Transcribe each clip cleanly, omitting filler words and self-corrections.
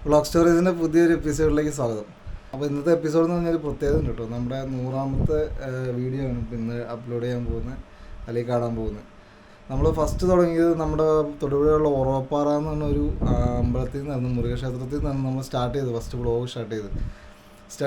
Vlog സ്റ്റോറീസിൻ്റെ പുതിയൊരു എപ്പിസോഡിലേക്ക് സ്വാഗതം. അപ്പോൾ ഇന്നത്തെ എപ്പിസോഡ് എന്ന് പറഞ്ഞാൽ പ്രത്യേകത ഉണ്ട് കേട്ടോ. നമ്മുടെ 100ാമത്തെ വീഡിയോ ആണ് ഇപ്പോൾ ഇന്ന് അപ്ലോഡ് ചെയ്യാൻ പോകുന്നത്, അല്ലെങ്കിൽ കാണാൻ പോകുന്നത്. നമ്മൾ ഫസ്റ്റ് തുടങ്ങിയത് നമ്മുടെ തൊടുപുഴയുള്ള ഒറവപ്പാറ എന്ന് പറഞ്ഞൊരു അമ്പലത്തിൽ നിന്നായിരുന്നു, മുരുകക്ഷേത്രത്തിൽ നിന്നാണ് നമ്മൾ സ്റ്റാർട്ട് ചെയ്തത്. ഫസ്റ്റ് വ്ളോഗ് സ്റ്റാർട്ട്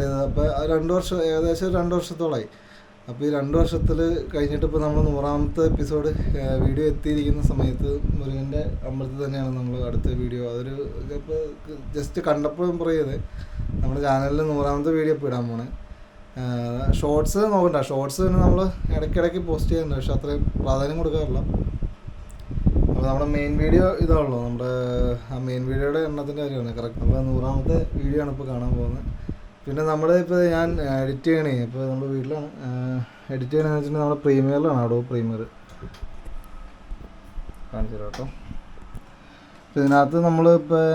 ചെയ്തത് അപ്പോൾ 2 വർഷം, ഏകദേശം 2 വർഷത്തോളമായി. അപ്പോൾ ഈ 2 വർഷത്തിൽ കഴിഞ്ഞിട്ട് ഇപ്പോൾ നമ്മൾ 100ാമത്തെ എപ്പിസോഡ് വീഡിയോ എത്തിയിരിക്കുന്ന സമയത്ത് മുരുകൻ്റെ അമ്പലത്തിൽ തന്നെയാണ് നമ്മൾ അടുത്ത വീഡിയോ. അതൊരു ഇപ്പോൾ ജസ്റ്റ് കണ്ടപ്പോൾ പറയുന്നത് നമ്മുടെ ചാനലിൽ 100ാമത്തെ വീഡിയോ ഇപ്പോൾ ഇടാൻ പോണേ. ഷോർട്സ് നോക്കണ്ട, ഷോർട്സ് തന്നെ നമ്മൾ ഇടയ്ക്കിടയ്ക്ക് പോസ്റ്റ് ചെയ്യുന്നുണ്ട്, പക്ഷെ അത്രയും പ്രാധാന്യം കൊടുക്കാറില്ല. അപ്പോൾ നമ്മുടെ മെയിൻ വീഡിയോ ഇതാണല്ലോ, നമ്മുടെ ആ മെയിൻ വീഡിയോയുടെ എണ്ണത്തിൻ്റെ കാര്യമാണ് കറക്റ്റ്. അപ്പോൾ 100ാമത്തെ വീഡിയോ ആണ് ഇപ്പോൾ കാണാൻ പോകുന്നത്. പിന്നെ നമ്മൾ ഇപ്പോൾ ഞാൻ എഡിറ്റ് ചെയ്യണേ, ഇപ്പോൾ നമ്മൾ വീട്ടിലാണ് എഡിറ്റ് ചെയ്യണമെന്ന് വെച്ചിട്ടുണ്ടെങ്കിൽ നമ്മുടെ പ്രീമിയറിലാണ്, അഡോബ് പ്രീമിയർ കാണിച്ചു തരാം കേട്ടോ. അപ്പോൾ ഇതിനകത്ത് നമ്മളിപ്പോൾ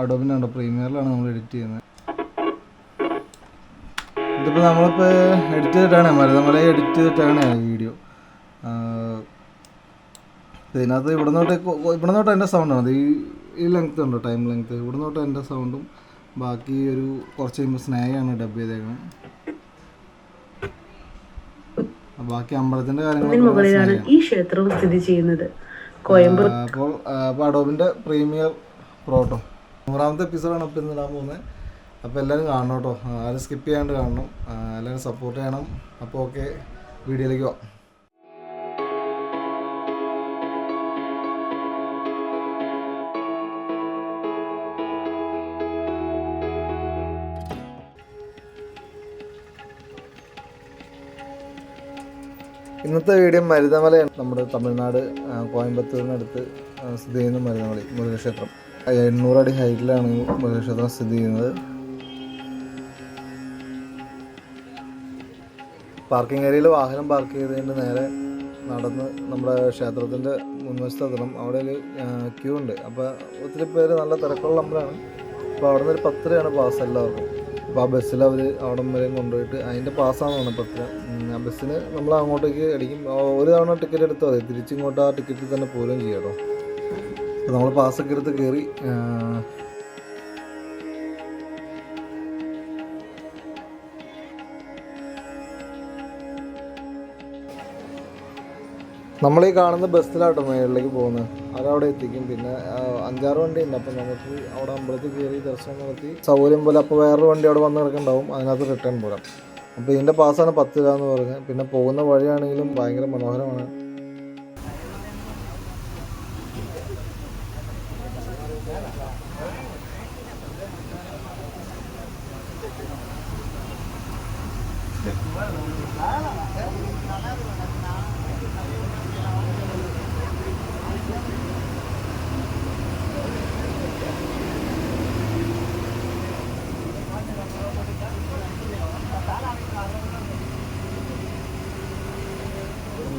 അഡോബിൻ്റെ ഉണ്ടോ പ്രീമിയറിലാണ് നമ്മൾ എഡിറ്റ് ചെയ്യുന്നത്. ഇതിപ്പോൾ നമ്മളിപ്പോൾ എഡിറ്റ് ചെയ്തിട്ടാണ് മരുതമല എഡിറ്റ് ചെയ്തിട്ടാണ് വീഡിയോ. ഇതിനകത്ത് ഇവിടെ തൊട്ട് എൻ്റെ സൗണ്ടാണ്, ഈ ലെങ്ത് ഉണ്ടോ, ടൈം ലെങ്ത്, ഇവിടെ തൊട്ട് എൻ്റെ സൗണ്ടും ബാക്കി ഒരു കുറച്ച് കഴിയുമ്പോൾ സ്നേഹയാണ് ഡബ് ചെയ്തേക്കുന്നത്. ബാക്കി അമ്പലത്തിന്റെ കാര്യങ്ങളാണ് ഈ ക്ഷേത്രവും സ്ഥിതി ചെയ്യുന്നത്. അപ്പോൾ അഡോബിന്റെ പ്രീമിയർ പ്രോട്ടോ 100ാമത്തെ എപ്പിസോഡാണ് ഇപ്പോൾ ഇന്ന് ഇടാൻ പോകുന്നത്. അപ്പോൾ എല്ലാവരും കാണണം കേട്ടോ, ആരും സ്കിപ്പ് ചെയ്യാണ്ട് കാണണം, എല്ലാവരും സപ്പോർട്ട് ചെയ്യണം. അപ്പോൾ ഓക്കെ, വീഡിയോയിലേക്ക് പോകാം. ഇന്നത്തെ വീഡിയോ മരുതമലയാണ്, നമ്മുടെ തമിഴ്നാട് കോയമ്പത്തൂരിനടുത്ത് സ്ഥിതി ചെയ്യുന്ന മരുതമല മുരുകക്ഷേത്രം. 800 അടി ഹൈറ്റിലാണ് മുരുകക്ഷേത്രം സ്ഥിതി ചെയ്യുന്നത്. പാർക്കിംഗ് ഏരിയയിൽ വാഹനം പാർക്ക് ചെയ്തതിൻ്റെ നേരെ നടന്ന് നമ്മുടെ ക്ഷേത്രത്തിൻ്റെ മുൻവശത്തെത്തണം. അവിടെ ഒരു ക്യൂ ഉണ്ട്. അപ്പോൾ ഒത്തിരി പേര്, നല്ല തിരക്കുള്ള അമ്പലമാണ്. അപ്പോൾ അവിടെ നിന്ന് ഒരു 10 രൂപയാണ് പാസ് എല്ലാവർക്കും. അപ്പോൾ ആ ബസ്സിൽ അവർ അവിടം വരെയും കൊണ്ടുപോയിട്ട് അതിൻ്റെ പാസ്സാന്ന് പറഞ്ഞാൽ 10 രൂപ. ആ ബസ്സിന് നമ്മൾ അങ്ങോട്ടേക്ക് അടിക്കും. ഒരു തവണ ടിക്കറ്റ് എടുത്താൽ മതി, തിരിച്ചിങ്ങോട്ട് ആ ടിക്കറ്റിൽ തന്നെ പോലും ചെയ്യാം കേട്ടോ. അപ്പോൾ നമ്മൾ പാസ്സൊക്കെ എടുത്ത് കയറി നമ്മളീ കാണുന്ന ബസ്സിലാട്ടോ മേളിലേക്ക് പോകുന്നത്. അതവിടെ എത്തിക്കും. പിന്നെ 5-6 വണ്ടി ഉണ്ട്. അപ്പം നമുക്ക് അവിടെ അമ്പലത്തിൽ കയറി ദർശനം നടത്തി സൗകര്യം പോലെ അപ്പോൾ വേറൊരു വണ്ടി അവിടെ വന്ന് കിടക്കുന്നുണ്ടാവും, അതിനകത്ത് റിട്ടേൺ പോരാം. അപ്പോൾ ഇതിൻ്റെ പാസ്സാണ് 10 രൂപ എന്ന് പറഞ്ഞത്. പിന്നെ പോകുന്ന വഴിയാണെങ്കിലും ഭയങ്കര മനോഹരമാണ്.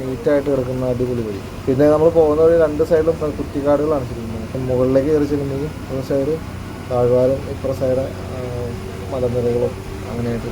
നീറ്റായിട്ട് കിടക്കുന്ന അടിപൊളി വഴി. പിന്നെ നമ്മൾ പോകുന്ന വഴി 2 സൈഡിലും കുറ്റിക്കാടുകളാണ് ശരിക്കും. മുകളിലേക്ക് കയറി ചെല്ലുമ്പോൾ ഒരു സൈഡ് താഴ്വാരം, ഇപ്പുറ സൈഡ് മലനിരകളും അങ്ങനെയായിട്ട്.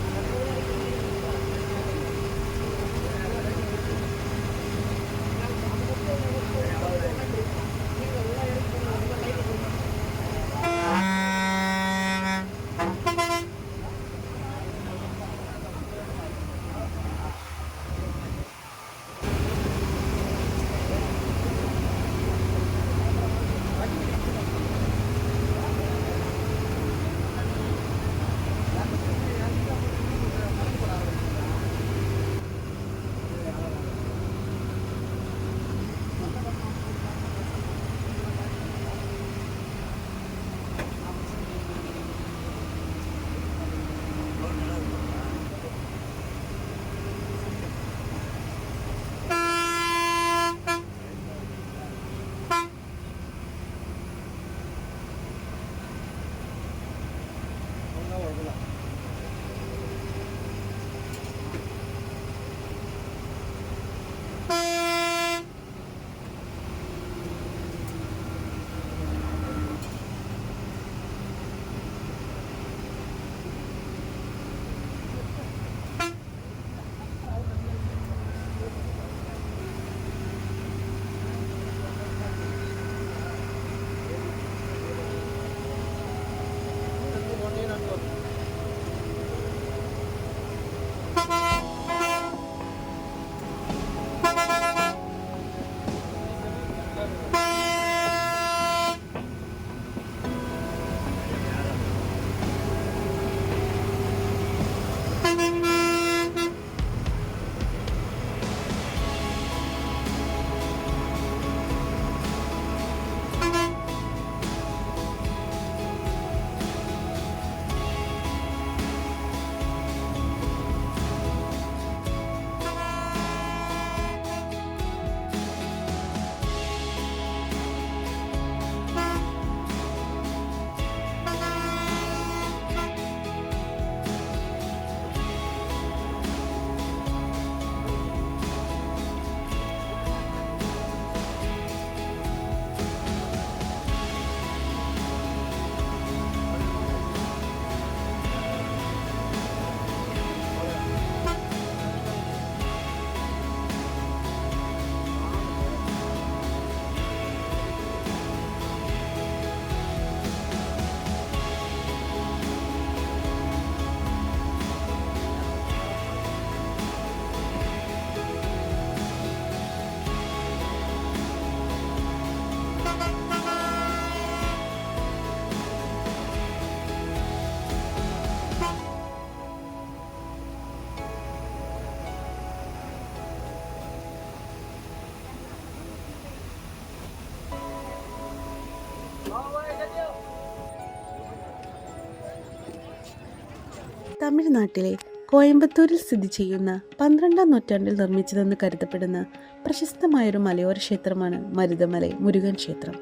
തമിഴ്നാട്ടിലെ കോയമ്പത്തൂരിൽ സ്ഥിതി ചെയ്യുന്ന 12-ാം നൂറ്റാണ്ടിൽ നിർമ്മിച്ചതെന്ന് കരുതപ്പെടുന്ന പ്രശസ്തമായൊരു മലയോര ക്ഷേത്രമാണ് മരുതമലൈ മുരുകൻ ക്ഷേത്രം.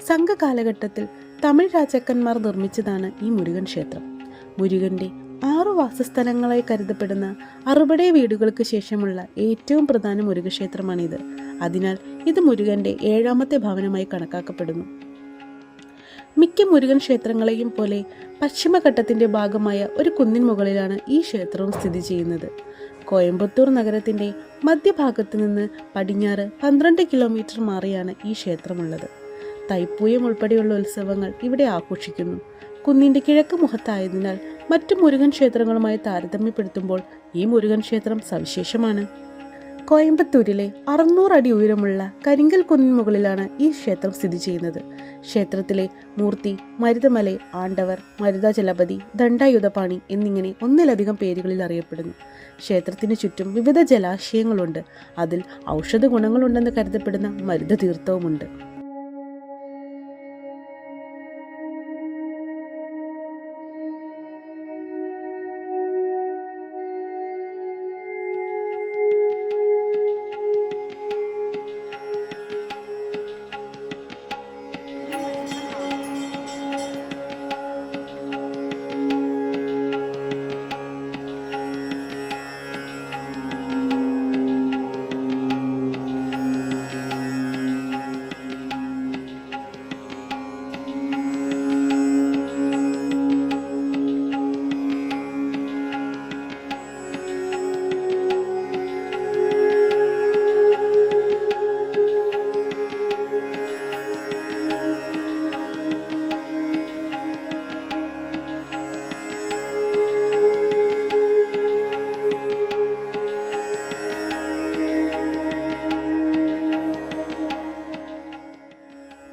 സംഘകാലഘട്ടത്തിൽ തമിഴ് രാജാക്കന്മാർ നിർമ്മിച്ചതാണ് ഈ മുരുകൻ ക്ഷേത്രം. മുരുകന്റെ 6 വാസസ്ഥലങ്ങളായി കരുതപ്പെടുന്ന 60 വീടുകൾക്ക് ശേഷമുള്ള ഏറ്റവും പ്രധാന മുരുകക്ഷേത്രമാണിത്. അതിനാൽ ഇത് മുരുകന്റെ 7ാമത്തെ ഭവനമായി കണക്കാക്കപ്പെടുന്നു. മിക്ക മുരുകൻ ക്ഷേത്രങ്ങളെയും പോലെ പശ്ചിമഘട്ടത്തിന്റെ ഭാഗമായ ഒരു കുന്നിൻ മുകളിലാണ് ഈ ക്ഷേത്രവും സ്ഥിതി ചെയ്യുന്നത്. കോയമ്പത്തൂർ നഗരത്തിന്റെ മധ്യഭാഗത്ത് നിന്ന് പടിഞ്ഞാറ് 12 കിലോമീറ്റർ മാറിയാണ് ഈ ക്ഷേത്രമുള്ളത്. തൈപ്പൂയം ഉൾപ്പെടെയുള്ള ഉത്സവങ്ങൾ ഇവിടെ ആഘോഷിക്കുന്നു. കുന്നിന്റെ കിഴക്ക് മുഖത്തായതിനാൽ മറ്റു മുരുകൻ ക്ഷേത്രങ്ങളുമായി താരതമ്യപ്പെടുത്തുമ്പോൾ ഈ മുരുകൻ ക്ഷേത്രം സവിശേഷമാണ്. കോയമ്പത്തൂരിലെ 600 അടി ഉയരമുള്ള കരിങ്കൽ കുന്നിൻ മുകളിലാണ് ഈ ക്ഷേത്രം സ്ഥിതി ചെയ്യുന്നത്. ക്ഷേത്രത്തിലെ മൂർത്തി മരുതമലൈ ആണ്ടവർ, മരുതാചലപതി, ദണ്ഡായുധപാണി എന്നിങ്ങനെ ഒന്നിലധികം പേരുകളിൽ അറിയപ്പെടുന്നു. ക്ഷേത്രത്തിന് ചുറ്റും വിവിധ ജലാശയങ്ങളുണ്ട്. അതിൽ ഔഷധ ഗുണങ്ങളുണ്ടെന്ന് കരുതപ്പെടുന്ന മരുത തീർത്ഥവുമുണ്ട്.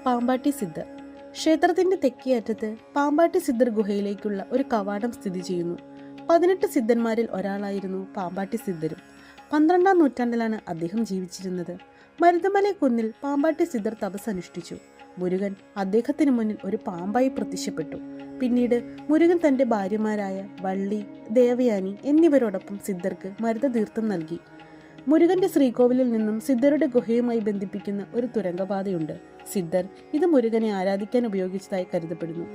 പാമ്പാട്ടി സിദ്ധർ. ക്ഷേത്രത്തിന്റെ തെക്കേ അറ്റത്ത് പാമ്പാട്ടി സിദ്ധർ ഗുഹയിലേക്കുള്ള ഒരു കവാടം സ്ഥിതി ചെയ്യുന്നു. 18 സിദ്ധന്മാരിൽ ഒരാളായിരുന്നു പാമ്പാട്ടി സിദ്ധരും. 12-ാം നൂറ്റാണ്ടിലാണ് അദ്ദേഹം ജീവിച്ചിരുന്നത്. മരുതമലൈ കുന്നിൽ പാമ്പാട്ടി സിദ്ധർ തപസ് അനുഷ്ഠിച്ചു. മുരുകൻ അദ്ദേഹത്തിന് മുന്നിൽ ഒരു പാമ്പായി പ്രത്യക്ഷപ്പെട്ടു. പിന്നീട് മുരുകൻ തന്റെ ഭാര്യമാരായ വള്ളി, ദേവയാനി എന്നിവരോടൊപ്പം സിദ്ധർക്ക് മരുതതീർത്ഥം നൽകി. മുരുകന്റെ ശ്രീകോവിലിൽ നിന്നും സിദ്ധരുടെ ഗുഹയുമായി ബന്ധിപ്പിക്കുന്ന ഒരു തുരങ്കപാതയുണ്ട്. സിദ്ധർ ഇത് മുരുകനെ ആരാധിക്കാൻ ഉപയോഗിച്ചതായി കരുതപ്പെടുന്നു.